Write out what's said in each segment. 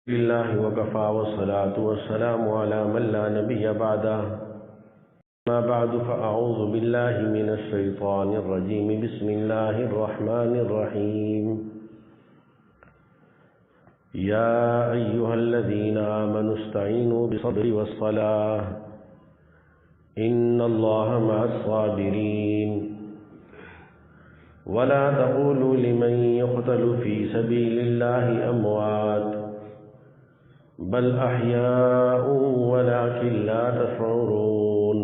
لله وكفى والصلاة والسلام على من لا نبي بعده. ما بعد فأعوذ بالله من الشيطان الرجيم. بسم الله الرحمن الرحيم. يا أيها الذين آمنوا استعينوا بالصبر والصلاة إن الله مع الصابرين. ولا تقولوا لمن يقتل في سبيل الله أموات بل أحياء ولكن لا تشعرون.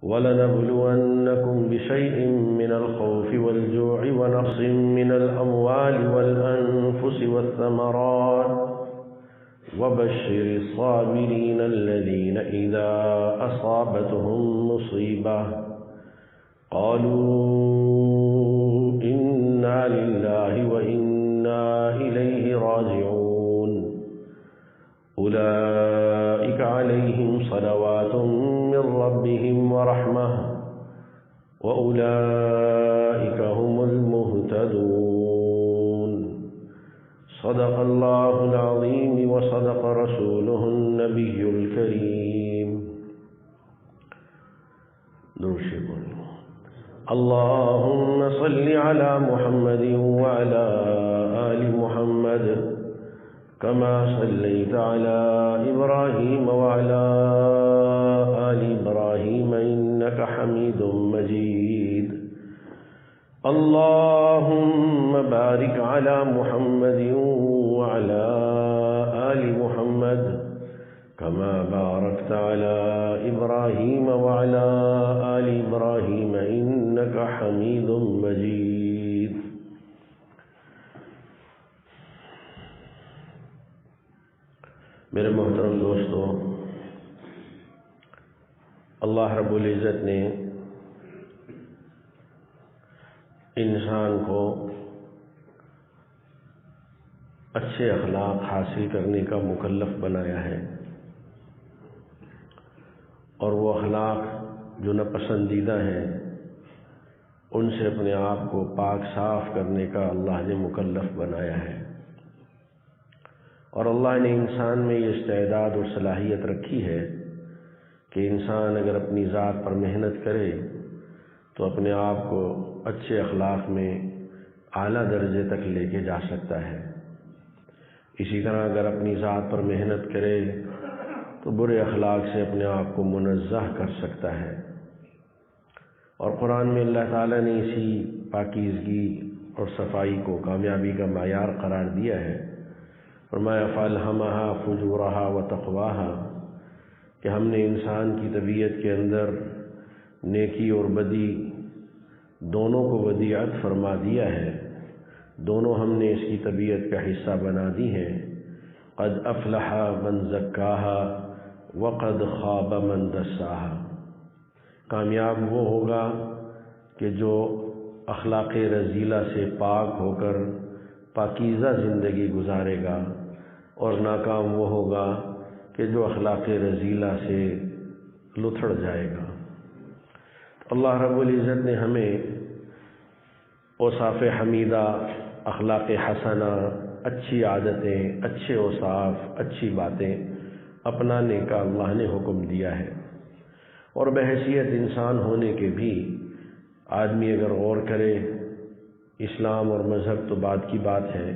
ولنبلونكم بشيء من الخوف والجوع ونقص من الأموال والأنفس والثمرات وبشر الصابرين الذين إذا أصابتهم مصيبة قالوا إنا لله وإنا إليه راجعون. أولئك عليهم صلوات من ربهم ورحمة وأولئك هم المهتدون. صدق الله العظيم وصدق رسوله النبي الكريم. اللهم صل على محمد وعلى آل محمد كما صليت على إبراهيم وعلى آل إبراهيم إنك حميد مجيد. اللهم بارك على محمد وعلى آل محمد كما باركت على إبراهيم وعلى آل إبراهيم إنك حميد مجيد. میرے محترم دوستو، اللہ رب العزت نے انسان کو اچھے اخلاق حاصل کرنے کا مکلف بنایا ہے، اور وہ اخلاق جو ناپسندیدہ ہیں ان سے اپنے آپ کو پاک صاف کرنے کا اللہ نے مکلف بنایا ہے. اور اللہ نے انسان میں یہ استعداد اور صلاحیت رکھی ہے کہ انسان اگر اپنی ذات پر محنت کرے تو اپنے آپ کو اچھے اخلاق میں اعلیٰ درجے تک لے کے جا سکتا ہے. اسی طرح اگر اپنی ذات پر محنت کرے تو برے اخلاق سے اپنے آپ کو منزہ کر سکتا ہے. اور قرآن میں اللہ تعالیٰ نے اسی پاکیزگی اور صفائی کو کامیابی کا معیار قرار دیا ہے. فرمایا فَأَلْهَمَهَا فُجُورَهَا وَتَقْوَاهَا، کہ ہم نے انسان کی طبیعت کے اندر نیکی اور بدی دونوں کو ودیعت فرما دیا ہے، دونوں ہم نے اس کی طبیعت کا حصہ بنا دی ہیں. قد افلح من زکاہا وقد خواب من دساہا. کامیاب وہ ہوگا کہ جو اخلاق رذیلہ سے پاک ہو کر پاکیزہ زندگی گزارے گا، اور ناکام وہ ہوگا کہ جو اخلاق رذیلہ سے لتھڑ جائے گا. اللہ رب العزت نے ہمیں اوصاف حمیدہ، اخلاق حسنہ، اچھی عادتیں، اچھے اوصاف، اچھی باتیں اپنانے کا اللہ نے حکم دیا ہے. اور بحیثیت انسان ہونے کے بھی آدمی اگر غور کرے، اسلام اور مذہب تو بعد کی بات ہے،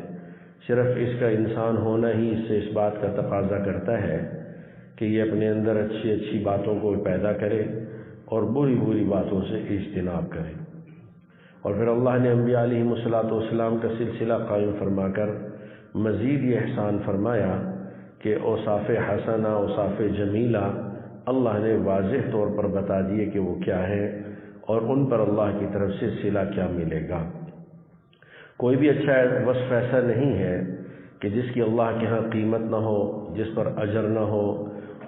صرف اس کا انسان ہونا ہی اس سے اس بات کا تقاضا کرتا ہے کہ یہ اپنے اندر اچھی اچھی باتوں کو پیدا کرے اور بری بری باتوں سے اجتناب کرے. اور پھر اللہ نے انبیاء علیہم السلام کا سلسلہ قائم فرما کر مزید یہ احسان فرمایا کہ اوصاف حسنہ، اوصاف جمیلہ اللہ نے واضح طور پر بتا دیے کہ وہ کیا ہے، اور ان پر اللہ کی طرف سے صلہ کیا ملے گا. کوئی بھی اچھا وصف ایسا نہیں ہے کہ جس کی اللہ کے ہاں قیمت نہ ہو، جس پر اجر نہ ہو،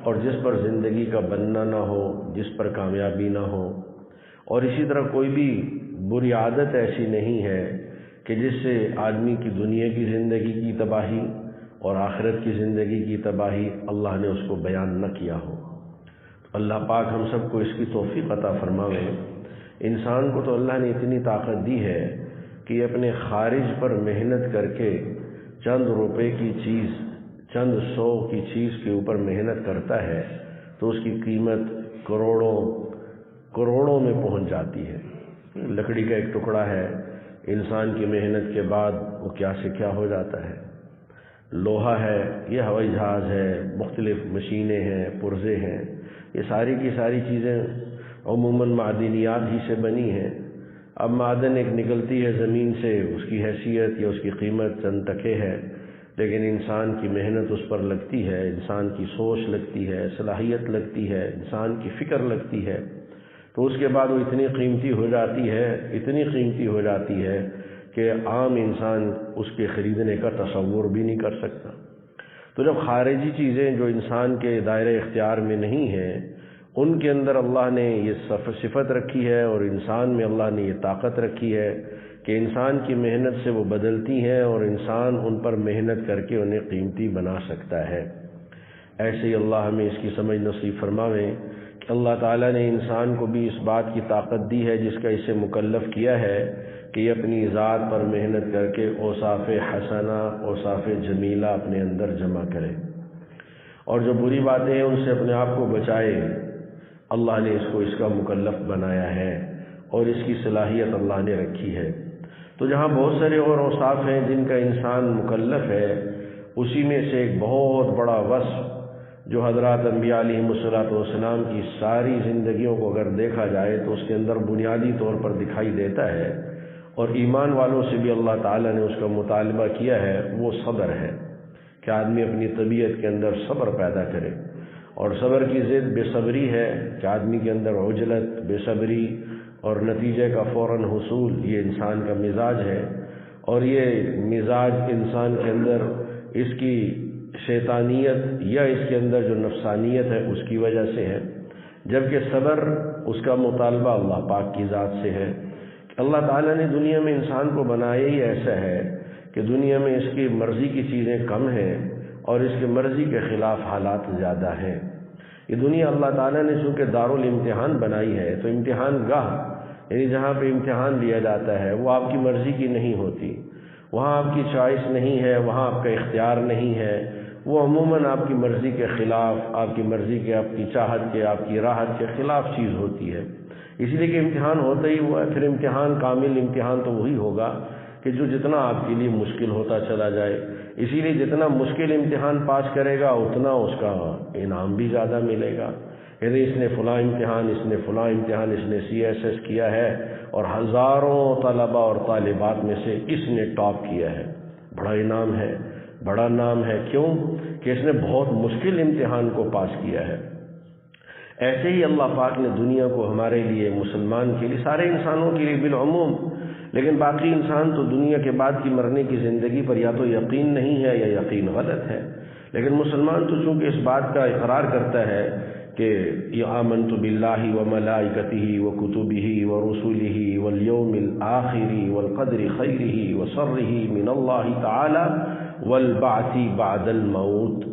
اور جس پر زندگی کا بننا نہ ہو، جس پر کامیابی نہ ہو. اور اسی طرح کوئی بھی بری عادت ایسی نہیں ہے کہ جس سے آدمی کی دنیا کی زندگی کی تباہی اور آخرت کی زندگی کی تباہی اللہ نے اس کو بیان نہ کیا ہو. اللہ پاک ہم سب کو اس کی توفیق عطا فرماوے. انسان کو تو اللہ نے اتنی طاقت دی ہے کہ اپنے خارج پر محنت کر کے چند روپے کی چیز، چند سو کی چیز کے اوپر محنت کرتا ہے تو اس کی قیمت کروڑوں میں پہنچ جاتی ہے۔ لکڑی کا ایک ٹکڑا ہے، انسان کی محنت کے بعد وہ کیا سے کیا ہو جاتا ہے۔ لوہا ہے، یہ ہوائی جہاز ہے، مختلف مشینیں ہیں، پرزے ہیں، یہ ساری کی ساری چیزیں عموماً معدنیات ہی سے بنی ہیں۔ اب معدن ایک نکلتی ہے زمین سے، اس کی حیثیت یا اس کی قیمت چند ٹکے ہے، لیکن انسان کی محنت اس پر لگتی ہے، انسان کی سوچ لگتی ہے، صلاحیت لگتی ہے، انسان کی فکر لگتی ہے، تو اس کے بعد وہ اتنی قیمتی ہو جاتی ہے کہ عام انسان اس کے خریدنے کا تصور بھی نہیں کر سکتا۔ تو جب خارجی چیزیں جو انسان کے دائرۂ اختیار میں نہیں ہیں، ان کے اندر اللہ نے یہ صفت رکھی ہے اور انسان میں اللہ نے یہ طاقت رکھی ہے کہ انسان کی محنت سے وہ بدلتی ہیں اور انسان ان پر محنت کر کے انہیں قیمتی بنا سکتا ہے۔ ایسے ہی اللہ ہمیں اس کی سمجھ نصیب فرماوے کہ اللہ تعالیٰ نے انسان کو بھی اس بات کی طاقت دی ہے جس کا اسے مکلف کیا ہے کہ یہ اپنی ذات پر محنت کر کے اوصاف حسنہ، اوصاف جمیلہ اپنے اندر جمع کرے، اور جو بری باتیں ہیں ان سے اپنے آپ کو بچائے۔ اللہ نے اس کا مکلف بنایا ہے اور اس کی صلاحیت اللہ نے رکھی ہے۔ تو جہاں بہت سارے اور اوصاف ہیں جن کا انسان مکلف ہے، اسی میں سے ایک بہت بڑا وصف جو حضرات انبیاء علیہم السلام کی ساری زندگیوں کو اگر دیکھا جائے تو اس کے اندر بنیادی طور پر دکھائی دیتا ہے، اور ایمان والوں سے بھی اللہ تعالیٰ نے اس کا مطالبہ کیا ہے، وہ صبر ہے کہ آدمی اپنی طبیعت کے اندر صبر پیدا کرے، اور صبر کی ضد بے صبری ہے کہ آدمی کے اندر عجلت، بے صبری اور نتیجے کا فوراً حصول، یہ انسان کا مزاج ہے، اور یہ مزاج انسان کے اندر اس کی شیطانیت یا اس کے اندر جو نفسانیت ہے اس کی وجہ سے ہے، جبکہ صبر اس کا مطالبہ اللہ پاک کی ذات سے ہے۔ اللہ تعالیٰ نے دنیا میں انسان کو بنایا ہی ایسا ہے کہ دنیا میں اس کی مرضی کی چیزیں کم ہیں اور اس کی مرضی کے خلاف حالات زیادہ ہیں۔ یہ دنیا اللہ تعالیٰ نے چونکہ دارالامتحان بنائی ہے، تو امتحان گاہ یعنی جہاں پہ امتحان لیا جاتا ہے وہ آپ کی مرضی کی نہیں ہوتی، وہاں آپ کی چوائس نہیں ہے، وہاں آپ کا اختیار نہیں ہے، وہ عموماً آپ کی مرضی کے خلاف، آپ کی مرضی کے، آپ کی چاہت کے، آپ کی راحت کے خلاف چیز ہوتی ہے۔ اس لیے کہ امتحان ہوتا ہی ہوا ہے، پھر امتحان کامل امتحان تو وہی ہوگا کہ جو جتنا آپ کے لیے مشکل ہوتا چلا جائے۔ اسی لیے جتنا مشکل امتحان پاس کرے گا اتنا اس کا انعام بھی زیادہ ملے گا۔ یعنی اس نے فلاں امتحان، اس نے فلاں امتحان، اس نے CSS کیا ہے اور ہزاروں طلباء اور طالبات میں سے اس نے ٹاپ کیا ہے، بڑا انعام ہے، بڑا نام ہے۔ کیوں؟ کہ اس نے بہت مشکل امتحان کو پاس کیا ہے۔ ایسے ہی اللہ پاک نے دنیا کو ہمارے لیے، مسلمان کے لیے، سارے انسانوں کے لیے بالعموم، لیکن باقی انسان تو دنیا کے بعد کی مرنے کی زندگی پر یا تو یقین نہیں ہے یا یقین غلط ہے، لیکن مسلمان تو چونکہ اس بات کا اقرار کرتا ہے کہ آمنت باللہ وملائکتہ وکتبہ ورسلہ والیوم الآخر والقدر خیرہ وشرہ من اللہ تعالی والبعث بعد الموت،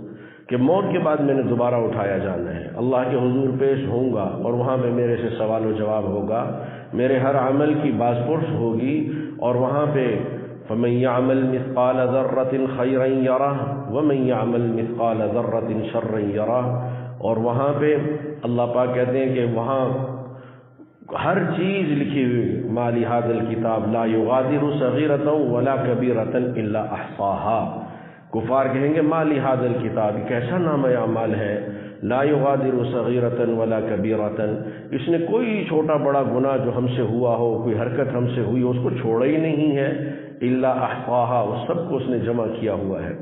کہ موت کے بعد میں نے دوبارہ اٹھایا جانا ہے، اللہ کے حضور پیش ہوں گا اور وہاں پہ میرے سے سوال و جواب ہوگا، میرے ہر عمل کی بازپرس ہوگی، اور وہاں پہ فَمَن يَعْمَلْ مِثْقَالَ ذَرَّةٍ خَيْرًا يَرَهُ وَمَن يَعْمَلْ مِثْقَالَ ذَرَّةٍ شَرًّا يَرَهُ۔ اور وہاں پہ اللہ پاک کہتے ہیں کہ وہاں ہر چیز لکھی ہوئی، مَا لِهَذَا الْكِتَابِ لَا يُغَادِرُ صَغِيرَةً وَلَا كَبِيرَةً إِلَّا أَحْصَاهَا۔ کفار کہیں گے مَا لِهَذَا الْكِتَابِ، کیسا نامہ اعمال ہے، لا یغادر صغیرۃ ولا کبیرۃ، اس نے کوئی چھوٹا بڑا گناہ جو ہم سے ہوا ہو، کوئی حرکت ہم سے ہوئی ہو، اس کو چھوڑا ہی نہیں ہے، الا احصاها، وہ سب کو اس نے جمع کیا ہوا ہے۔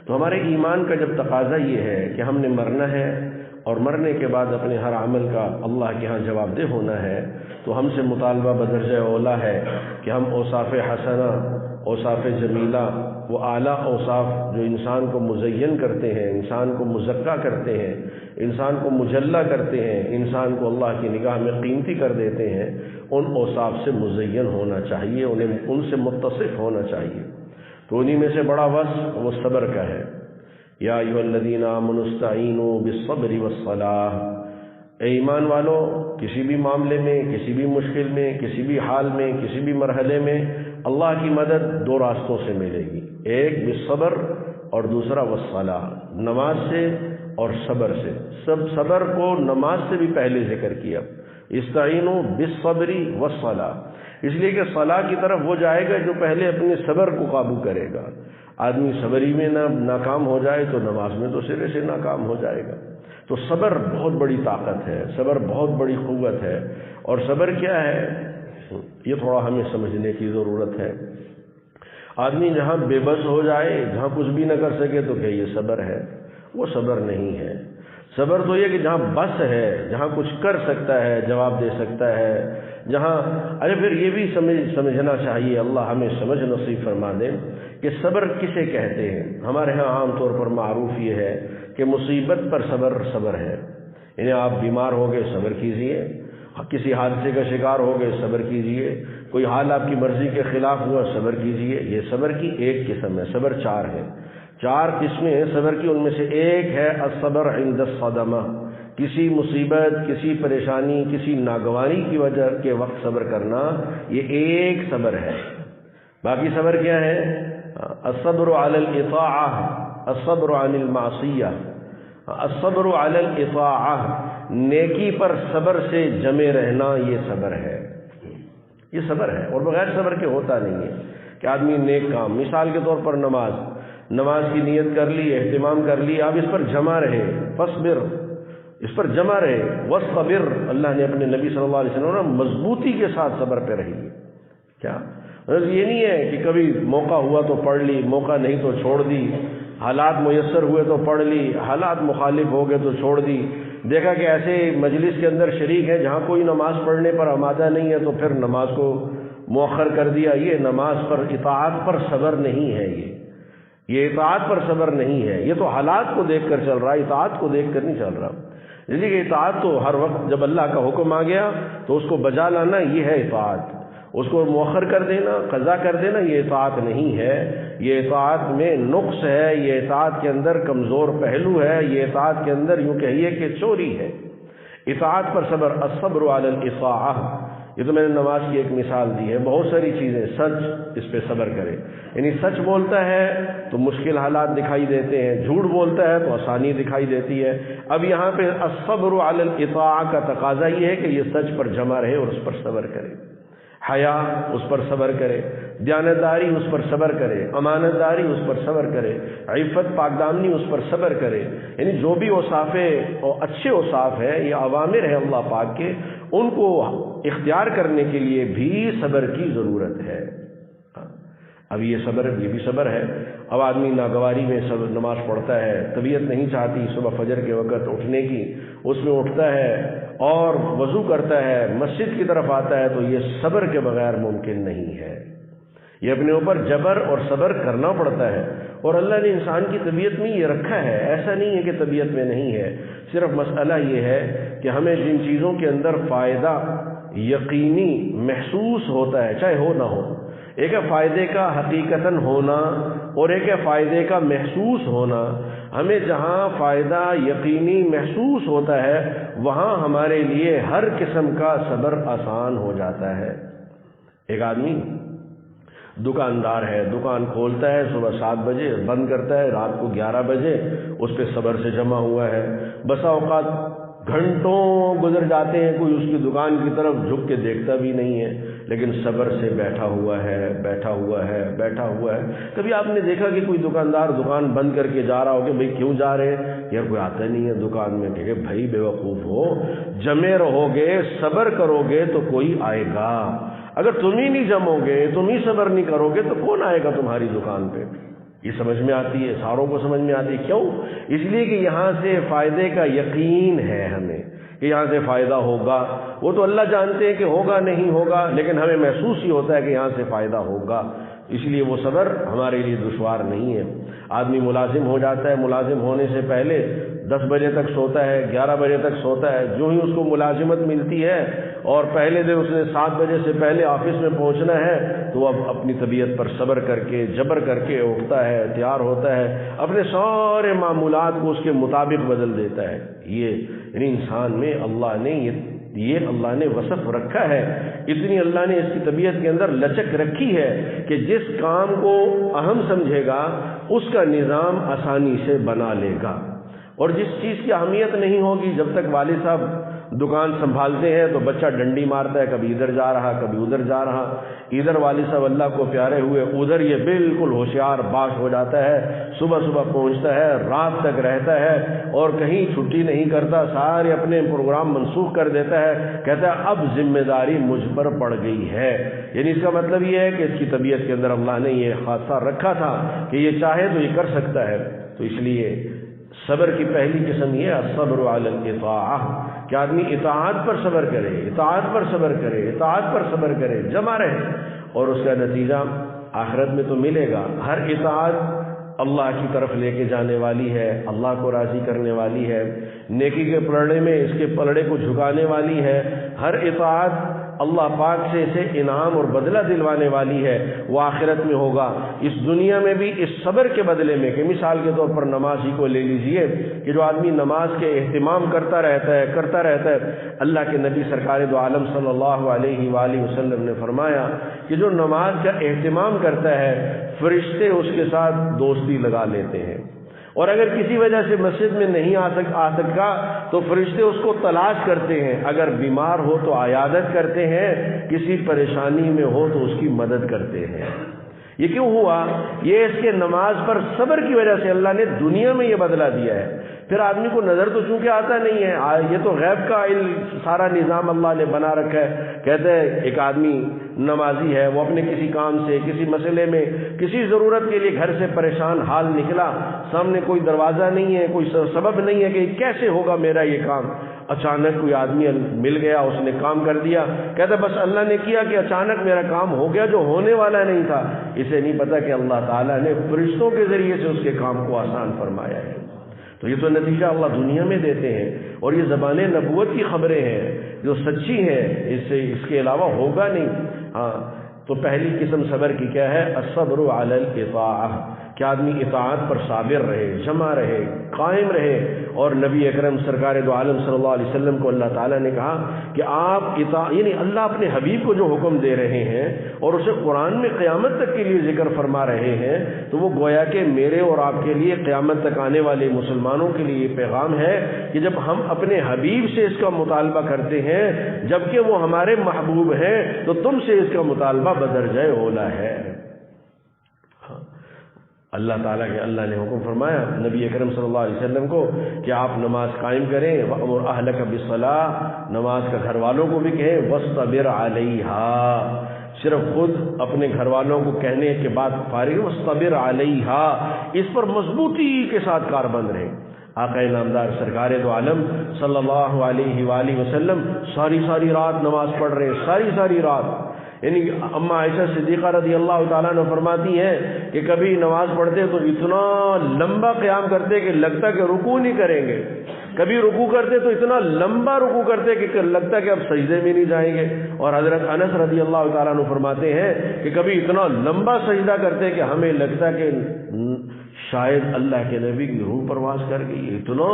تو ہمارے ایمان کا جب تقاضا یہ ہے کہ ہم نے مرنا ہے اور مرنے کے بعد اپنے ہر عمل کا اللہ کے ہاں جواب دہ ہونا ہے، تو ہم سے مطالبہ بدرجہ اولا ہے کہ ہم اوصاف حسنہ، اوصاف جمیلہ، وہ اعلیٰ اوصاف جو انسان کو مزین کرتے ہیں، انسان کو مزکا کرتے ہیں، انسان کو مجلہ کرتے ہیں، انسان کو اللہ کی نگاہ میں قیمتی کر دیتے ہیں، ان اوصاف سے مزین ہونا چاہیے، ان سے متصف ہونا چاہیے۔ تو انہی میں سے بڑا وصف وہ صبر کا ہے۔ یا ایھا الذین آمنوا استعینوا بالصبر والصلاۃ، اے ایمان والو، کسی بھی معاملے میں، کسی بھی مشکل میں، کسی بھی حال میں، کسی بھی مرحلے میں اللہ کی مدد دو راستوں سے ملے گی۔ ایک بالصبر اور دوسرا والصلاۃ، نماز سے اور صبر سے. صبر کو نماز سے بھی پہلے ذکر کیا، استعینوا بالصبر والصلاۃ، اس لیے کہ صلاح کی طرف وہ جائے گا جو پہلے اپنے صبر کو قابو کرے گا. آدمی صبری میں ناکام ہو جائے تو نماز میں تو سرے سے ناکام ہو جائے گا. تو صبر بہت بڑی طاقت ہے، صبر بہت بڑی قوت ہے. اور صبر کیا ہے یہ تھوڑا ہمیں سمجھنے کی ضرورت ہے. آدمی جہاں بے بس ہو جائے، جہاں کچھ بھی نہ کر سکے تو کہ یہ صبر ہے، وہ صبر نہیں ہے. صبر تو یہ کہ جہاں بس ہے، جہاں کچھ کر سکتا ہے، جواب دے سکتا ہے، جہاں پھر یہ بھی سمجھنا چاہیے، اللہ ہمیں سمجھ نصیب فرما دے کہ صبر کسے کہتے ہیں. ہمارے ہاں عام طور پر معروف یہ ہے کہ مصیبت پر صبر ہے. یعنی آپ بیمار ہو گئے صبر کیجئے، کسی حادثے کا شکار ہو گئے صبر کیجئے، کوئی حال آپ کی مرضی کے خلاف ہوا صبر کیجئے. یہ صبر کی ایک قسم ہے. صبر 4 ہے، 4 قسمیں ہیں صبر کی. ان میں سے ایک ہے الصبر عند الصدمہ، کسی مصیبت، کسی پریشانی، کسی ناگواری کی وجہ کے وقت صبر کرنا، یہ ایک صبر ہے. باقی صبر کیا ہے؟ الصبر علی الاطاعہ، الصبر عن المعصیہ، الصبر علی الاطاعہ، نیکی پر صبر سے جمے رہنا، یہ صبر ہے. یہ صبر ہے. اور بغیر صبر کے ہوتا نہیں ہے کہ آدمی نیک کام، مثال کے طور پر نماز کی نیت کر لی، اہتمام کر لی، آپ اس پر جمع رہے، فاصبر، اس پر جمع رہے، واصطبر، اللہ نے اپنے نبی صلی اللہ علیہ وسلم مضبوطی کے ساتھ صبر پہ رہیے. کیا یہ نہیں ہے کہ کبھی موقع ہوا تو پڑھ لی، موقع نہیں تو چھوڑ دی، حالات میسر ہوئے تو پڑھ لی، حالات مخالف ہو گئے تو چھوڑ دی. دیکھا کہ ایسے مجلس کے اندر شریک ہے جہاں کوئی نماز پڑھنے پر آمادہ نہیں ہے تو پھر نماز کو مؤخر کر دیا. یہ نماز پر، اطاعت پر صبر نہیں ہے. یہ اطاعت پر صبر نہیں ہے. یہ تو حالات کو دیکھ کر چل رہا ہے، اطاعت کو دیکھ کر نہیں چل رہا. اس لیے کہ اطاعت تو ہر وقت جب اللہ کا حکم آ گیا تو اس کو بجا لانا، یہ ہے اطاعت. اس کو مؤخر کر دینا، قضا کر دینا، یہ اطاعت نہیں ہے. یہ اطاعت میں نقص ہے، یہ اطاعت کے اندر کمزور پہلو ہے، یہ اطاعت کے اندر یوں کہیے کہ چوری ہے. اطاعت پر صبر، الصبر علی الاطاعہ. یہ تو میں نے نماز کی ایک مثال دی ہے. بہت ساری چیزیں، سچ، اس پہ صبر کرے. یعنی سچ بولتا ہے تو مشکل حالات دکھائی دیتے ہیں، جھوٹ بولتا ہے تو آسانی دکھائی دیتی ہے. اب یہاں پہ الصبر علی الاطاعہ کا تقاضا یہ ہے کہ یہ سچ پر جمع رہے اور اس پر صبر کرے. حیا، اس پر صبر کرے. دیانتداری، اس پر صبر کرے. امانت داری، اس پر صبر کرے. عفت، پاکدامنی، اس پر صبر کرے. یعنی جو بھی اوصاف اور اچھے اوصاف ہے، یہ اوامر ہے اللہ پاک کے، ان کو اختیار کرنے کے لیے بھی صبر کی ضرورت ہے. اب یہ بھی صبر ہے. اب آدمی ناگواری میں نماز پڑھتا ہے، طبیعت نہیں چاہتی صبح فجر کے وقت اٹھنے کی، اس میں اٹھتا ہے اور وضو کرتا ہے، مسجد کی طرف آتا ہے، تو یہ صبر کے بغیر ممکن نہیں ہے. یہ اپنے اوپر جبر اور صبر کرنا پڑتا ہے. اور اللہ نے انسان کی طبیعت میں یہ رکھا ہے. ایسا نہیں ہے کہ طبیعت میں نہیں ہے. صرف مسئلہ یہ ہے کہ ہمیں جن چیزوں کے اندر فائدہ یقینی محسوس ہوتا ہے، چاہے ہو نہ ہو، ایک ہے فائدے کا حقیقتاً ہونا اور ایک ہے فائدے کا محسوس ہونا. ہمیں جہاں فائدہ یقینی محسوس ہوتا ہے وہاں ہمارے لیے ہر قسم کا صبر آسان ہو جاتا ہے. ایک آدمی دکاندار ہے، دکان کھولتا ہے صبح 7 بجے، بند کرتا ہے رات کو 11 بجے، اس پہ صبر سے جمع ہوا ہے. بسا اوقات گھنٹوں گزر جاتے ہیں، کوئی اس کی دکان کی طرف جھک کے دیکھتا بھی نہیں ہے، لیکن صبر سے بیٹھا ہوا ہے. کبھی آپ نے دیکھا کہ کوئی دکاندار دکان بند کر کے جا رہا ہو کہ بھئی کیوں جا رہے ہیں؟ یار کوئی آتا نہیں ہے دکان میں. کہ بھائی بے وقوف ہو، جمے رہو گے، صبر کرو گے تو کوئی آئے گا. اگر تم ہی نہیں جمو گے، تم ہی صبر نہیں کرو گے تو کون آئے گا تمہاری دکان پہ؟ یہ سمجھ میں آتی ہے، ساروں کو سمجھ میں آتی ہے. کیوں؟ اس لیے کہ یہاں سے فائدے کا یقین ہے ہمیں کہ یہاں سے فائدہ ہوگا. وہ تو اللہ جانتے ہیں کہ ہوگا نہیں ہوگا، لیکن ہمیں محسوس ہی ہوتا ہے کہ یہاں سے فائدہ ہوگا. اس لیے وہ صبر ہمارے لیے دشوار نہیں ہے. آدمی ملازم ہو جاتا ہے، ملازم ہونے سے پہلے 10 بجے تک سوتا ہے، 11 بجے تک سوتا ہے. جو ہی اس کو ملازمت ملتی ہے اور پہلے دن اس نے 7 بجے سے پہلے آفس میں پہنچنا ہے تو اب اپنی طبیعت پر صبر کر کے، جبر کر کے اٹھتا ہے، تیار ہوتا ہے، اپنے سارے معمولات کو اس کے مطابق بدل دیتا ہے. یہ یعنی انسان میں اللہ نے یہ یہ اللہ نے وصف رکھا ہے، اتنی اللہ نے اس کی طبیعت کے اندر لچک رکھی ہے کہ جس کام کو اہم سمجھے گا اس کا نظام آسانی سے بنا لے گا، اور جس چیز کی اہمیت نہیں ہوگی، جب تک والد صاحب دکان سنبھالتے ہیں تو بچہ ڈنڈی مارتا ہے، کبھی ادھر جا رہا کبھی ادھر جا رہا، ادھر والد صاحب اللہ کو پیارے ہوئے، ادھر یہ بالکل ہوشیار باش ہو جاتا ہے، صبح صبح پہنچتا ہے، رات تک رہتا ہے اور کہیں چھٹی نہیں کرتا، سارے اپنے پروگرام منسوخ کر دیتا ہے، کہتا ہے اب ذمہ داری مجھ پر پڑ گئی ہے۔ یعنی اس کا مطلب یہ ہے کہ اس کی طبیعت کے اندر اللہ نے یہ خاصہ رکھا تھا کہ یہ چاہے تو یہ کر سکتا ہے۔ تو اس لیے صبر کی پہلی قسم یہ الصبر علی الاطاعہ، کہ آدمی اطاعت پر صبر کرے، اطاعت پر صبر کرے، اطاعت پر صبر کرے، جمع رہے، اور اس کا نتیجہ آخرت میں تو ملے گا۔ ہر اطاعت اللہ کی طرف لے کے جانے والی ہے، اللہ کو راضی کرنے والی ہے، نیکی کے پلڑے میں اس کے پلڑے کو جھکانے والی ہے، ہر اطاعت اللہ پاک سے اسے انعام اور بدلہ دلوانے والی ہے، وہ آخرت میں ہوگا۔ اس دنیا میں بھی اس صبر کے بدلے میں، کہ مثال کے طور پر نماز ہی کو لے لیجئے، کہ جو آدمی نماز کے اہتمام کرتا رہتا ہے، اللہ کے نبی سرکار دو عالم صلی اللہ علیہ وآلہ وسلم نے فرمایا کہ جو نماز کا اہتمام کرتا ہے فرشتے اس کے ساتھ دوستی لگا لیتے ہیں، اور اگر کسی وجہ سے مسجد میں نہیں آ سکا تو فرشتے اس کو تلاش کرتے ہیں، اگر بیمار ہو تو عیادت کرتے ہیں، کسی پریشانی میں ہو تو اس کی مدد کرتے ہیں۔ یہ کیوں ہوا؟ یہ اس کے نماز پر صبر کی وجہ سے اللہ نے دنیا میں یہ بدلہ دیا ہے۔ پھر آدمی کو نظر تو چونکہ آتا نہیں ہے، یہ تو غیب کا علم سارا نظام اللہ نے بنا رکھا ہے۔ کہتے ہیں ایک آدمی نمازی ہے، وہ اپنے کسی کام سے، کسی مسئلے میں، کسی ضرورت کے لیے گھر سے پریشان حال نکلا، سامنے کوئی دروازہ نہیں ہے، کوئی سبب نہیں ہے کہ کیسے ہوگا میرا یہ کام، اچانک کوئی آدمی مل گیا، اس نے کام کر دیا، کہتا بس اللہ نے کیا کہ اچانک میرا کام ہو گیا جو ہونے والا نہیں تھا۔ اسے نہیں پتا کہ اللہ تعالیٰ نے فرشتوں کے ذریعے سے اس کے کام کو آسان فرمایا ہے۔ تو یہ تو نتیجہ اللہ دنیا میں دیتے ہیں، اور یہ زبان نبوت کی خبریں ہیں جو سچی ہیں، اس کے علاوہ ہوگا نہیں۔ ہاں، تو پہلی قسم صبر کی کیا ہے؟ الصبر علی الاطاعہ، کہ آدمی اطاعت پر صابر رہے، جمع رہے، قائم رہے۔ اور نبی اکرم سرکار دو عالم صلی اللہ علیہ وسلم کو اللہ تعالیٰ نے کہا کہ آپ یعنی اللہ اپنے حبیب کو جو حکم دے رہے ہیں اور اسے قرآن میں قیامت تک کے لیے ذکر فرما رہے ہیں، تو وہ گویا کہ میرے اور آپ کے لیے، قیامت تک آنے والے مسلمانوں کے لیے یہ پیغام ہے کہ جب ہم اپنے حبیب سے اس کا مطالبہ کرتے ہیں جبکہ وہ ہمارے محبوب ہیں، تو تم سے اس کا مطالبہ بدرجہ اولا ہے۔ اللہ تعالیٰ کے اللہ نے حکم فرمایا نبی اکرم صلی اللہ علیہ وسلم کو کہ آپ نماز قائم کریں، وَأْمُرْ أَهْلَكَ بِالصَّلَاةِ، نماز کا گھر والوں کو بھی کہیں، وَاسْتَبِرْ عَلَيْهَا، صرف خود اپنے گھر والوں کو کہنے کے بعد فارغ، وَاسْتَبِرْ عَلَيْهَا، اس پر مضبوطی کے ساتھ کاربند رہیں۔ آقا نامدار سرکار دو عالم صلی اللہ علیہ وآلہ وسلم ساری رات نماز پڑھ رہے ہیں، ساری رات۔ یعنی اما عائشہ صدیقہ رضی اللہ تعالیٰ نے فرماتی ہیں کہ کبھی نماز پڑھتے تو اتنا لمبا قیام کرتے کہ لگتا کہ رکوع نہیں کریں گے، کبھی رکوع کرتے تو اتنا لمبا رکوع کرتے کہ لگتا کہ اب سجدے میں نہیں جائیں گے، اور حضرت انس رضی اللہ تعالیٰ نے فرماتے ہیں کہ کبھی اتنا لمبا سجدہ کرتے کہ ہمیں لگتا کہ شاید اللہ کے نبی کی روح پرواز کر گئی، اتنا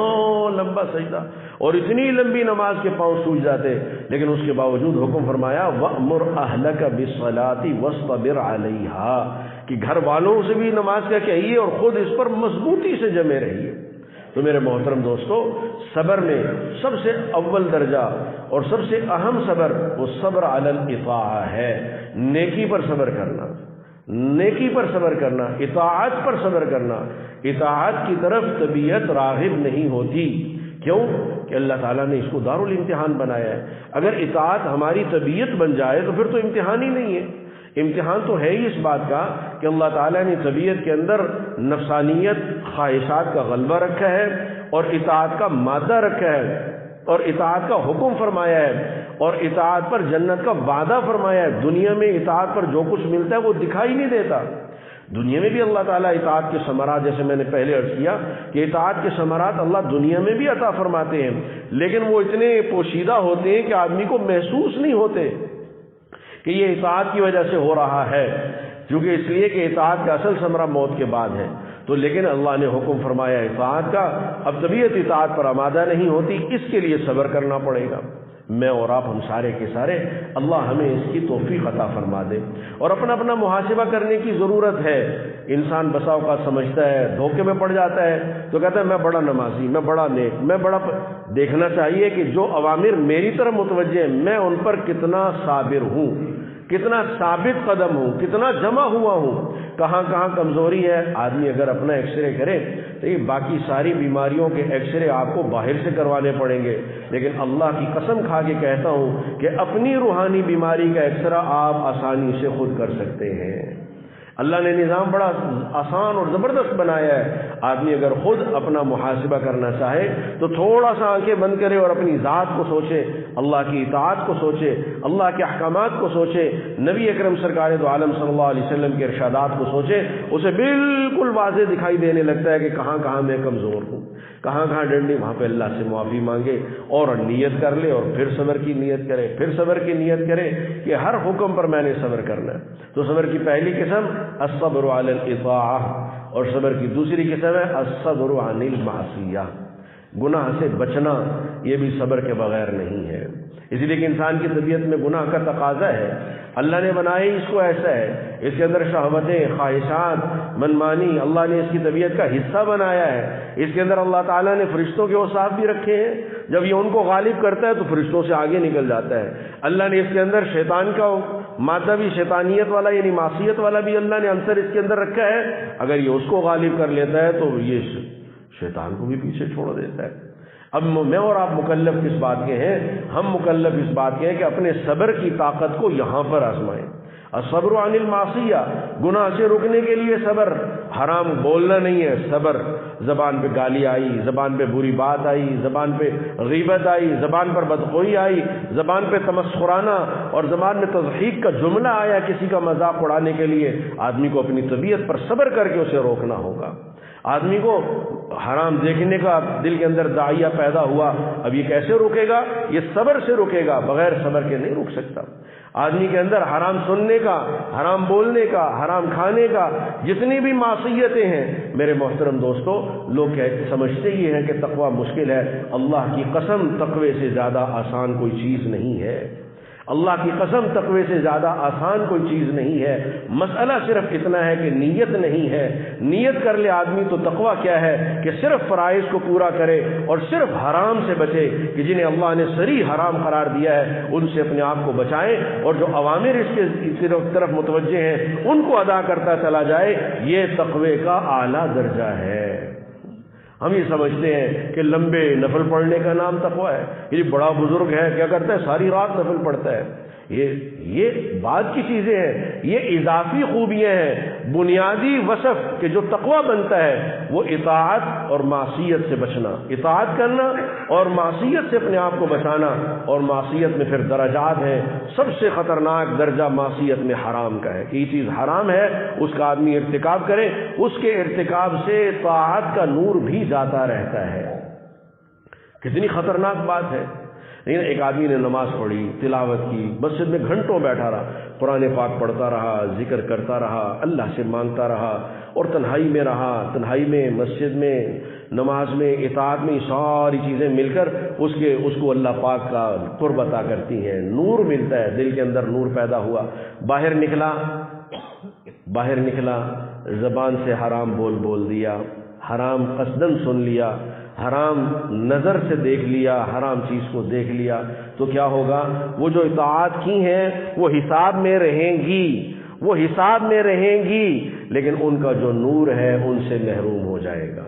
لمبا سجدہ اور اتنی لمبی نماز کے پاؤں سوج جاتے، لیکن اس کے باوجود حکم فرمایا وَأْمُرْ أَهْلَكَ بِالصَّلَاةِ وَاسْتَبِرْ عَلَيْهَا، کہ گھر والوں سے بھی نماز کا کہیے اور خود اس پر مضبوطی سے جمے رہیے۔ تو میرے محترم دوستو، صبر میں سب سے اول درجہ اور سب سے اہم صبر وہ صبر علی الاطاعہ ہے، نیکی پر صبر کرنا، نیکی پر صبر کرنا، اطاعت پر صبر کرنا۔ اطاعت کی طرف طبیعت راغب نہیں ہوتی، کیوں کہ اللہ تعالیٰ نے اس کو دارالامتحان بنایا ہے۔ اگر اطاعت ہماری طبیعت بن جائے تو پھر تو امتحان ہی نہیں ہے۔ امتحان تو ہے ہی اس بات کا کہ اللہ تعالیٰ نے طبیعت کے اندر نفسانیت، خواہشات کا غلبہ رکھا ہے اور اطاعت کا مادہ رکھا ہے اور اطاعت کا حکم فرمایا ہے اور اطاعت پر جنت کا وعدہ فرمایا ہے۔ دنیا میں اطاعت پر جو کچھ ملتا ہے وہ دکھائی نہیں دیتا۔ دنیا میں بھی اللہ تعالیٰ اطاعت کے ثمرات، جیسے میں نے پہلے عرض کیا کہ اطاعت کے ثمرات اللہ دنیا میں بھی عطا فرماتے ہیں، لیکن وہ اتنے پوشیدہ ہوتے ہیں کہ آدمی کو محسوس نہیں ہوتے کہ یہ اطاعت کی وجہ سے ہو رہا ہے، کیونکہ اس لیے کہ اطاعت کا اصل ثمرہ موت کے بعد ہے۔ تو لیکن اللہ نے حکم فرمایا اطاعت کا، اب طبیعت اطاعت پر آمادہ نہیں ہوتی، اس کے لیے صبر کرنا پڑے گا۔ میں اور آپ ہم سارے کے سارے، اللہ ہمیں اس کی توفیق عطا فرما دے۔ اور اپنا اپنا محاسبہ کرنے کی ضرورت ہے۔ انسان بسا اوقات سمجھتا ہے، دھوکے میں پڑ جاتا ہے تو کہتا ہے میں بڑا نمازی، میں بڑا نیک، میں بڑا دیکھنا چاہیے کہ جو اوامر میری طرف متوجہ ہیں میں ان پر کتنا صابر ہوں، کتنا ثابت قدم ہوں، کتنا جمع ہوا ہوں، کہاں کہاں کمزوری ہے۔ آدمی اگر اپنا ایکس رے کرے تو یہ باقی ساری بیماریوں کے ایکس رے آپ کو باہر سے کروانے پڑیں گے، لیکن اللہ کی قسم کھا کے کہتا ہوں کہ اپنی روحانی بیماری کا ایکس رے آپ آسانی سے خود کر سکتے ہیں۔ اللہ نے نظام بڑا آسان اور زبردست بنایا ہے۔ آدمی اگر خود اپنا محاسبہ کرنا چاہے تو تھوڑا سا آنکھیں بند کرے اور اپنی ذات کو سوچے، اللہ کی اطاعت کو سوچے، اللہ کے احکامات کو سوچے، نبی اکرم سرکار دو عالم صلی اللہ علیہ وسلم کے ارشادات کو سوچے، اسے بالکل واضح دکھائی دینے لگتا ہے کہ کہاں کہاں میں کمزور ہوں، کہاں کہاں ڈنڈی، وہاں پہ اللہ سے معافی مانگے اور نیت کر لے، اور پھر صبر کی نیت کرے، پھر صبر کی نیت کرے کہ ہر حکم پر میں نے صبر کرنا ہے۔ تو صبر کی پہلی قسم الصبر علی الاطاعہ، اور صبر کی دوسری قسم ہے الصبر عن المعصیہ، گناہ سے بچنا، یہ بھی صبر کے بغیر نہیں ہے۔ اسی لیے کہ انسان کی طبیعت میں گناہ کا تقاضا ہے، اللہ نے بنایا اس کو ایسا ہے، اس کے اندر شہوتیں، خواہشات، منمانی اللہ نے اس کی طبیعت کا حصہ بنایا ہے۔ اس کے اندر اللہ تعالیٰ نے فرشتوں کے اوصاف بھی رکھے ہیں، جب یہ ان کو غالب کرتا ہے تو فرشتوں سے آگے نکل جاتا ہے۔ اللہ نے اس کے اندر شیطان کا مادہ بھی، شیطانیت والا یعنی معصیت والا بھی اللہ نے عنصر اس کے اندر رکھا ہے، اگر یہ اس کو غالب کر لیتا ہے تو یہ شیطان کو بھی پیچھے چھوڑ دیتا ہے۔ اب میں اور آپ مکلف کس بات کے ہیں؟ ہم مکلف اس بات کے ہیں کہ اپنے صبر کی طاقت کو یہاں پر آزمائیں۔ الصبر عن المعصیہ، گناہ سے رکنے کے لیے صبر، حرام بولنا نہیں ہے، صبر، زبان پہ گالی آئی، زبان پہ بری بات آئی، زبان پہ غیبت آئی، زبان پر بدخوئی آئی، زبان پہ تمسخرانہ اور زبان میں تضحیک کا جملہ آیا کسی کا مذاق اڑانے کے لیے، آدمی کو اپنی طبیعت پر صبر کر کے اسے روکنا ہوگا۔ آدمی کو حرام دیکھنے کا دل کے اندر داعیہ پیدا ہوا، اب یہ کیسے روکے گا؟ یہ صبر سے روکے گا، بغیر صبر کے نہیں روک سکتا۔ آدمی کے اندر حرام سننے کا، حرام بولنے کا، حرام کھانے کا، جتنی بھی معصیتیں ہیں، میرے محترم دوستو، لوگ سمجھتے یہ ہیں کہ تقوی مشکل ہے۔ اللہ کی قسم تقوی سے زیادہ آسان کوئی چیز نہیں ہے، اللہ کی قسم تقوی سے زیادہ آسان کوئی چیز نہیں ہے۔ مسئلہ صرف اتنا ہے کہ نیت نہیں ہے، نیت کر لے آدمی تو تقوی کیا ہے کہ صرف فرائض کو پورا کرے اور صرف حرام سے بچے، کہ جنہیں اللہ نے صریح حرام قرار دیا ہے ان سے اپنے آپ کو بچائیں، اور جو اوامر اس کے طرف متوجہ ہیں ان کو ادا کرتا چلا جائے، یہ تقوی کا اعلیٰ درجہ ہے۔ ہم یہ سمجھتے ہیں کہ لمبے نفل پڑھنے کا نام تقوی ہے، یہ بڑا بزرگ ہے کیا کرتا ہے ساری رات نفل پڑھتا ہے، یہ بعد کی چیزیں ہیں، یہ اضافی خوبیاں ہیں۔ بنیادی وصف کہ جو تقوی بنتا ہے وہ اطاعت اور معصیت سے بچنا، اطاعت کرنا اور معصیت سے اپنے آپ کو بچانا، اور معصیت میں پھر درجات ہیں۔ سب سے خطرناک درجہ معصیت میں حرام کا ہے کہ یہ چیز حرام ہے، اس کا آدمی ارتکاب کرے، اس کے ارتکاب سے طاعت کا نور بھی جاتا رہتا ہے۔ کتنی خطرناک بات ہے۔ لیکن ایک آدمی نے نماز پڑھی، تلاوت کی، مسجد میں گھنٹوں بیٹھا رہا، قرآن پاک پڑھتا رہا، ذکر کرتا رہا، اللہ سے مانگتا رہا، اور تنہائی میں رہا، تنہائی میں، مسجد میں، نماز میں، اطاعت میں، ساری چیزیں مل کر اس کو اللہ پاک کا قرب عطا کرتی ہیں، نور ملتا ہے، دل کے اندر نور پیدا ہوا۔ باہر نکلا، زبان سے حرام بول دیا، حرام قصدن سن لیا، حرام نظر سے دیکھ لیا، حرام چیز کو دیکھ لیا، تو کیا ہوگا؟ وہ جو اطاعت کی ہیں وہ حساب میں رہیں گی، لیکن ان کا جو نور ہے ان سے محروم ہو جائے گا،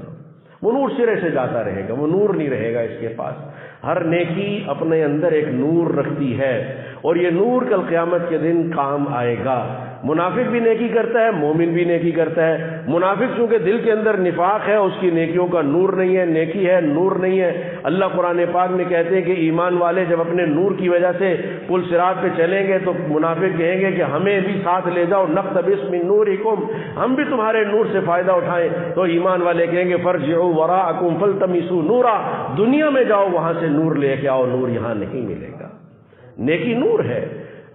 وہ نور سرے سے جاتا رہے گا، وہ نور نہیں رہے گا اس کے پاس۔ ہر نیکی اپنے اندر ایک نور رکھتی ہے، اور یہ نور کل قیامت کے دن کام آئے گا۔ منافق بھی نیکی کرتا ہے، مومن بھی نیکی کرتا ہے۔ منافق چونکہ دل کے اندر نفاق ہے، اس کی نیکیوں کا نور نہیں ہے، نیکی ہے نور نہیں ہے۔ اللہ قرآن پاک میں کہتے ہیں کہ ایمان والے جب اپنے نور کی وجہ سے پل صراط پہ چلیں گے تو منافق کہیں گے کہ ہمیں بھی ساتھ لے جاؤ، نقتبس من نورکم، ہم بھی تمہارے نور سے فائدہ اٹھائیں۔ تو ایمان والے کہیں گے فرجعوا وراءکم فالتمسوا نورا، دنیا میں جاؤ وہاں سے نور لے کے آؤ، نور یہاں نہیں ملے گا۔ نیکی نور ہے،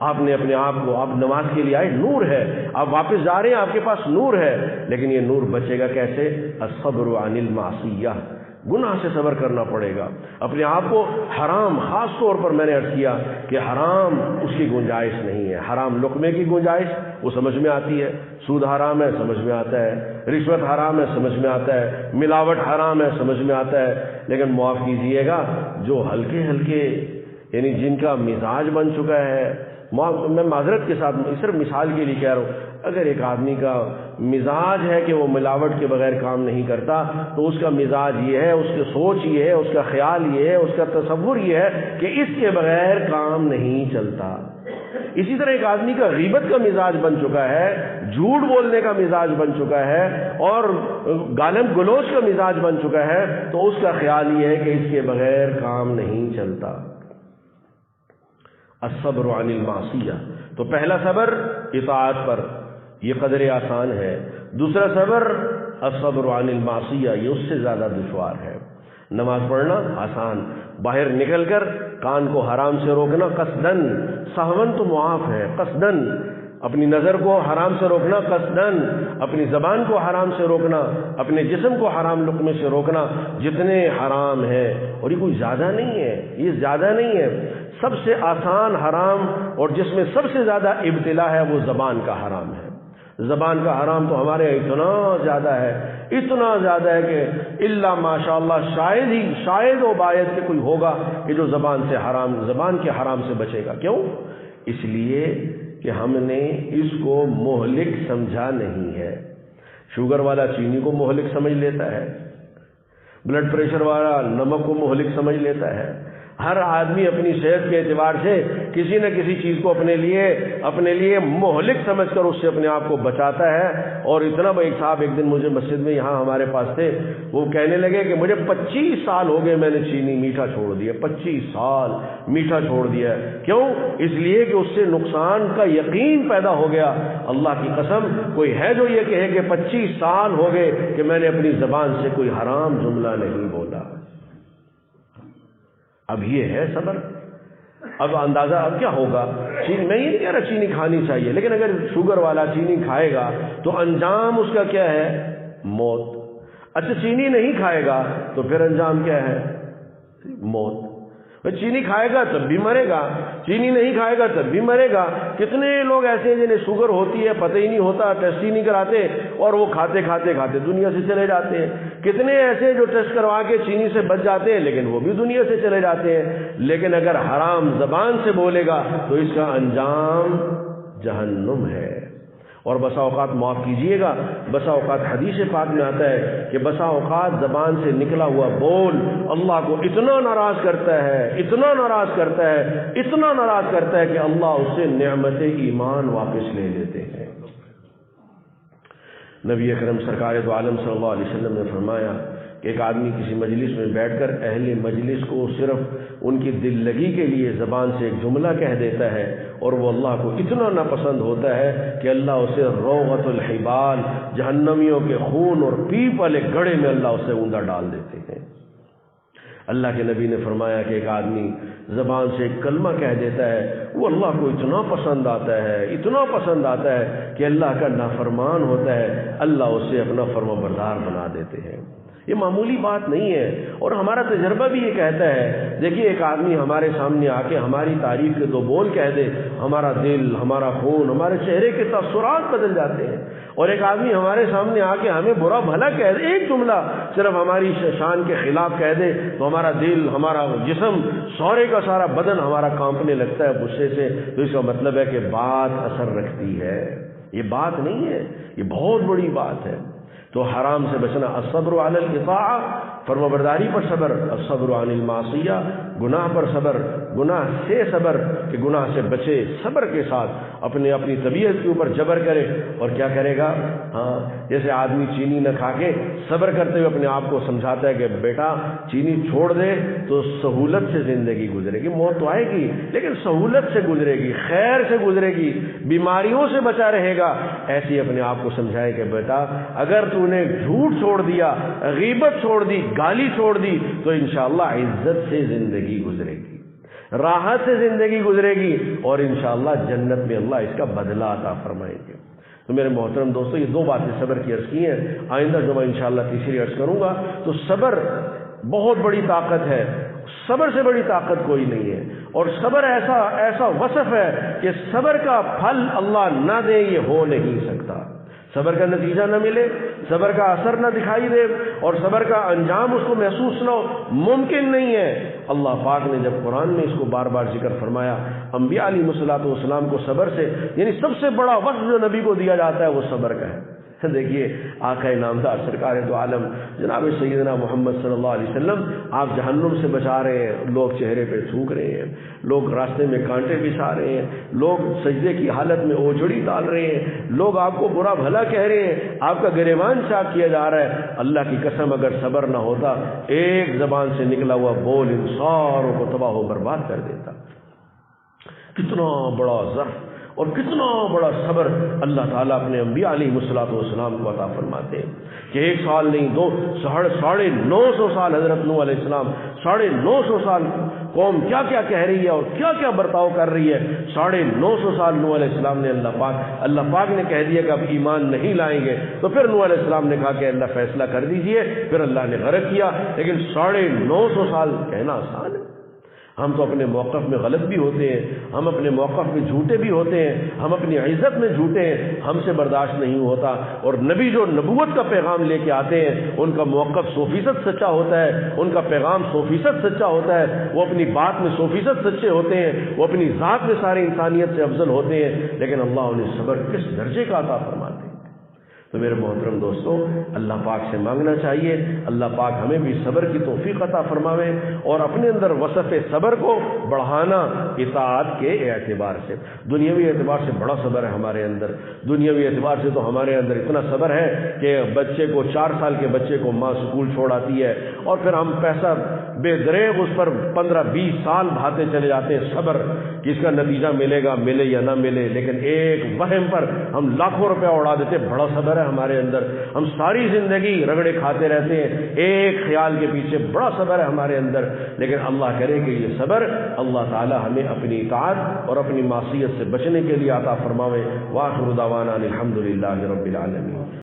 آپ نے اپنے آپ کو، آپ نماز کے لیے آئے، نور ہے، آپ واپس جا رہے ہیں، آپ کے پاس نور ہے، لیکن یہ نور بچے گا کیسے؟ الصبر عن المعصیہ، گناہ سے صبر کرنا پڑے گا. اپنے آپ کو حرام، خاص طور پر میں نے عرض کیا کہ حرام اس کی گنجائش نہیں ہے. حرام لقمے کی گنجائش وہ سمجھ میں آتی ہے، سود حرام ہے سمجھ میں آتا ہے، رشوت حرام ہے سمجھ میں آتا ہے، ملاوٹ حرام ہے سمجھ میں آتا ہے. لیکن معاف کیجئے گا جو ہلکے ہلکے یعنی جن کا مزاج بن چکا ہے، میں معذرت کے ساتھ صرف مثال کے لیے کہہ رہا ہوں، اگر ایک آدمی کا مزاج ہے کہ وہ ملاوٹ کے بغیر کام نہیں کرتا تو اس کا مزاج یہ ہے، اس کی سوچ یہ ہے، اس کا خیال یہ ہے، اس کا تصور یہ ہے کہ اس کے بغیر کام نہیں چلتا. اسی طرح ایک آدمی کا غیبت کا مزاج بن چکا ہے، جھوٹ بولنے کا مزاج بن چکا ہے اور گالم گلوچ کا مزاج بن چکا ہے تو اس کا خیال یہ ہے کہ اس کے بغیر کام نہیں چلتا. الصبر عن المعصیہ، تو پہلا صبر اطاعت پر، یہ قدر آسان ہے. دوسرا صبر الصبر عن المعصیہ، یہ اس سے زیادہ دشوار ہے. نماز پڑھنا آسان، باہر نکل کر کان کو حرام سے روکنا قصدن، سہون تو معاف ہے، قصدن اپنی نظر کو حرام سے روکنا، قصدن اپنی زبان کو حرام سے روکنا، اپنے جسم کو حرام لقمے سے روکنا، جتنے حرام ہیں. اور یہ کوئی زیادہ نہیں ہے، یہ زیادہ نہیں ہے. سب سے آسان حرام اور جس میں سب سے زیادہ ابتلا ہے وہ زبان کا حرام ہے. زبان کا حرام تو ہمارے اتنا زیادہ ہے، اتنا زیادہ ہے کہ الا ماشاء اللہ شاید و باید کہ کوئی ہوگا کہ جو زبان کے حرام سے بچے گا. کیوں؟ اس لیے کہ ہم نے اس کو مہلک سمجھا نہیں ہے. شوگر والا چینی کو مہلک سمجھ لیتا ہے، بلڈ پریشر والا نمک کو مہلک سمجھ لیتا ہے. ہر آدمی اپنی صحت کے اعتبار سے کسی نہ کسی چیز کو اپنے لیے مہلک سمجھ کر اس سے اپنے آپ کو بچاتا ہے. اور اتنا ایک صاحب ایک دن مجھے مسجد میں یہاں ہمارے پاس تھے، وہ کہنے لگے کہ مجھے 25 سال ہو گئے میں نے چینی میٹھا چھوڑ دیا، 25 سال میٹھا چھوڑ دیا. کیوں؟ اس لیے کہ اس سے نقصان کا یقین پیدا ہو گیا. اللہ کی قسم کوئی ہے جو یہ کہے کہ 25 سال ہو گئے کہ میں نے اپنی زبان سے کوئی حرام جملہ نہیں بولا. اب یہ ہے صبر. اب اندازہ اب کیا ہوگا. چینی، میں یہ نہیں کہہ رہا چینی کھانی چاہیے، لیکن اگر شوگر والا چینی کھائے گا تو انجام اس کا کیا ہے؟ موت. اچھا چینی نہیں کھائے گا تو پھر انجام کیا ہے؟ موت. چینی کھائے گا تب بھی مرے گا، چینی نہیں کھائے گا تب بھی مرے گا. کتنے لوگ ایسے ہیں جنہیں شوگر ہوتی ہے، پتہ ہی نہیں ہوتا، ٹیسٹ ہی نہیں کراتے اور وہ کھاتے کھاتے دنیا سے چلے جاتے ہیں. کتنے ایسے جو ٹیسٹ کروا کے چینی سے بچ جاتے ہیں لیکن وہ بھی دنیا سے چلے جاتے ہیں. لیکن اگر حرام زبان سے بولے گا تو اس کا انجام جہنم ہے. اور بسا اوقات معاف کیجئے گا، بسا اوقات حدیث پاک میں آتا ہے کہ بسا اوقات زبان سے نکلا ہوا بول اللہ کو اتنا ناراض کرتا ہے، اتنا ناراض کرتا ہے، اتنا ناراض کرتا ہے کہ اللہ اس سے نعمت ایمان واپس لے لیتے ہیں. نبی اکرم سرکار دو عالم صلی اللہ علیہ وسلم نے فرمایا کہ ایک آدمی کسی مجلس میں بیٹھ کر اہل مجلس کو صرف ان کی دل لگی کے لیے زبان سے ایک جملہ کہہ دیتا ہے اور وہ اللہ کو اتنا ناپسند ہوتا ہے کہ اللہ اسے روغت الحبال، جہنمیوں کے خون اور پیپ والے گڑھے میں اللہ اسے اوندا ڈال دیتے ہیں. اللہ کے نبی نے فرمایا کہ ایک آدمی زبان سے ایک کلمہ کہہ دیتا ہے، وہ اللہ کو اتنا پسند آتا ہے، اتنا پسند آتا ہے کہ اللہ کا نافرمان ہوتا ہے، اللہ اسے اپنا فرما بردار بنا دیتے ہیں. یہ معمولی بات نہیں ہے. اور ہمارا تجربہ بھی یہ کہتا ہے، دیکھیے ایک آدمی ہمارے سامنے آ کے ہماری تعریف کے 2 بول کہہ دے، ہمارا دل، ہمارا خون، ہمارے چہرے کے تاثرات بدل جاتے ہیں. اور ایک آدمی ہمارے سامنے آ کے ہمیں برا بھلا کہہ دے، ایک جملہ صرف ہماری شان کے خلاف کہہ دے تو ہمارا دل، ہمارا جسم، سارے کا سارا بدن ہمارا کانپنے لگتا ہے غصے سے. تو اس کا مطلب ہے کہ بات اثر رکھتی ہے. یہ بات نہیں ہے، یہ بہت بڑی بات ہے. تو حرام سے بچنا، الصبر علی الاطاعہ، فرما برداری پر صبر، الصبر عن المعصیہ، گناہ پر صبر، گناہ سے صبر کہ گناہ سے بچے، صبر کے ساتھ اپنی طبیعت کے اوپر جبر کرے. اور کیا کرے گا؟ ہاں جیسے آدمی چینی نہ کھا کے صبر کرتے ہوئے اپنے آپ کو سمجھاتا ہے کہ بیٹا چینی چھوڑ دے تو سہولت سے زندگی گزرے گی. موت تو آئے گی لیکن سہولت سے گزرے گی، خیر سے گزرے گی، بیماریوں سے بچا رہے گا. ایسے اپنے آپ کو سمجھائے کہ بیٹا اگر تو نے جھوٹ چھوڑ دیا، غیبت چھوڑ دی، گالی چھوڑ دی تو انشاءاللہ عزت سے زندگی گزرے گی، راحت سے زندگی گزرے گی اور انشاءاللہ جنت میں اللہ اس کا بدلہ عطا فرمائیں گے. تو میرے محترم دوستو، یہ 2 باتیں صبر کی عرض کی ہیں. آئندہ جمعہ انشاءاللہ تیسری عرض کروں گا. تو صبر بہت بڑی طاقت ہے، صبر سے بڑی طاقت کوئی نہیں ہے۔ اور صبر ایسا وصف ہے کہ صبر کا پھل اللہ نہ دے یہ ہو نہیں سکتا، صبر کا نتیجہ نہ ملے، صبر کا اثر نہ دکھائی دے اور صبر کا انجام اس کو محسوس نہ ہو، ممکن نہیں ہے۔ اللہ پاک نے جب قرآن میں اس کو بار بار ذکر فرمایا، انبیاء علیہ الصلوۃ والسلام کو صبر سے، یعنی سب سے بڑا وصف جو نبی کو دیا جاتا ہے وہ صبر کا ہے۔ دیکھیے آقا نامدار سرکار دو عالم جناب سیدنا محمد صلی اللہ علیہ وسلم، آپ جہنم سے بچا رہے ہیں، لوگ چہرے پہ تھوک رہے ہیں، لوگ راستے میں کانٹے بچھا رہے ہیں، لوگ سجدے کی حالت میں اوجڑی ڈال رہے ہیں، لوگ آپ کو برا بھلا کہہ رہے ہیں، آپ کا گریبان چاک کیا جا رہا ہے۔ اللہ کی قسم اگر صبر نہ ہوتا، ایک زبان سے نکلا ہوا بول ان ساروں کو تباہ و برباد کر دیتا۔ کتنا بڑا ظرف اور کتنا بڑا صبر اللہ تعالیٰ اپنے انبیاء علیہ الصلوۃ والسلام کو عطا فرماتے ہیں کہ 1 سال نہیں، 950 سال حضرت نوح علیہ السلام، 950 سال قوم کیا کیا کہہ رہی ہے اور کیا کیا برتاؤ کر رہی ہے، 950 سال نوح علیہ السلام نے اللہ پاک نے کہہ دیا کہ اب ایمان نہیں لائیں گے، تو پھر نوح علیہ السلام نے کہا کہ اللہ فیصلہ کر دیجئے، پھر اللہ نے غرق کیا۔ لیکن 950 سال کہنا آسان ہے، ہم تو اپنے موقف میں غلط بھی ہوتے ہیں، ہم اپنے موقف میں جھوٹے بھی ہوتے ہیں، ہم اپنی عزت میں جھوٹے ہیں، ہم سے برداشت نہیں ہوتا۔ اور نبی جو نبوت کا پیغام لے کے آتے ہیں ان کا موقف 100% سچا ہوتا ہے، ان کا پیغام 100% سچا ہوتا ہے، وہ اپنی بات میں 100% سچے ہوتے ہیں، وہ اپنی ذات میں ساری انسانیت سے افضل ہوتے ہیں، لیکن اللہ انہیں صبر کس درجے کا عطا فرماتے ہیں۔ تو میرے محترم دوستو، اللہ پاک سے مانگنا چاہیے اللہ پاک ہمیں بھی صبر کی توفیق عطا فرماوے اور اپنے اندر وصف صبر کو بڑھانا اطاعت کے اعتبار سے۔ دنیاوی اعتبار سے بڑا صبر ہے ہمارے اندر، دنیاوی اعتبار سے تو ہمارے اندر اتنا صبر ہے کہ بچے کو 4 سال کے بچے کو ماں سکول چھوڑ آتی ہے اور پھر ہم پیسہ بے دریغ اس پر 15-20 سال بھاتے چلے جاتے ہیں، صبر کہ اس کا نتیجہ ملے گا، ملے یا نہ ملے، لیکن ایک وہم پر ہم لاکھوں روپیہ اڑا دیتے، بڑا صبر ہے ہمارے اندر۔ ہم ساری زندگی رگڑے کھاتے رہتے ہیں ایک خیال کے پیچھے، بڑا صبر ہے ہمارے اندر، لیکن اللہ کرے کہ یہ صبر اللہ تعالی ہمیں اپنی اطاعت اور اپنی معصیت سے بچنے کے لیے عطا فرماوے۔ وآخر دعوانا الحمدللہ رب العالمین۔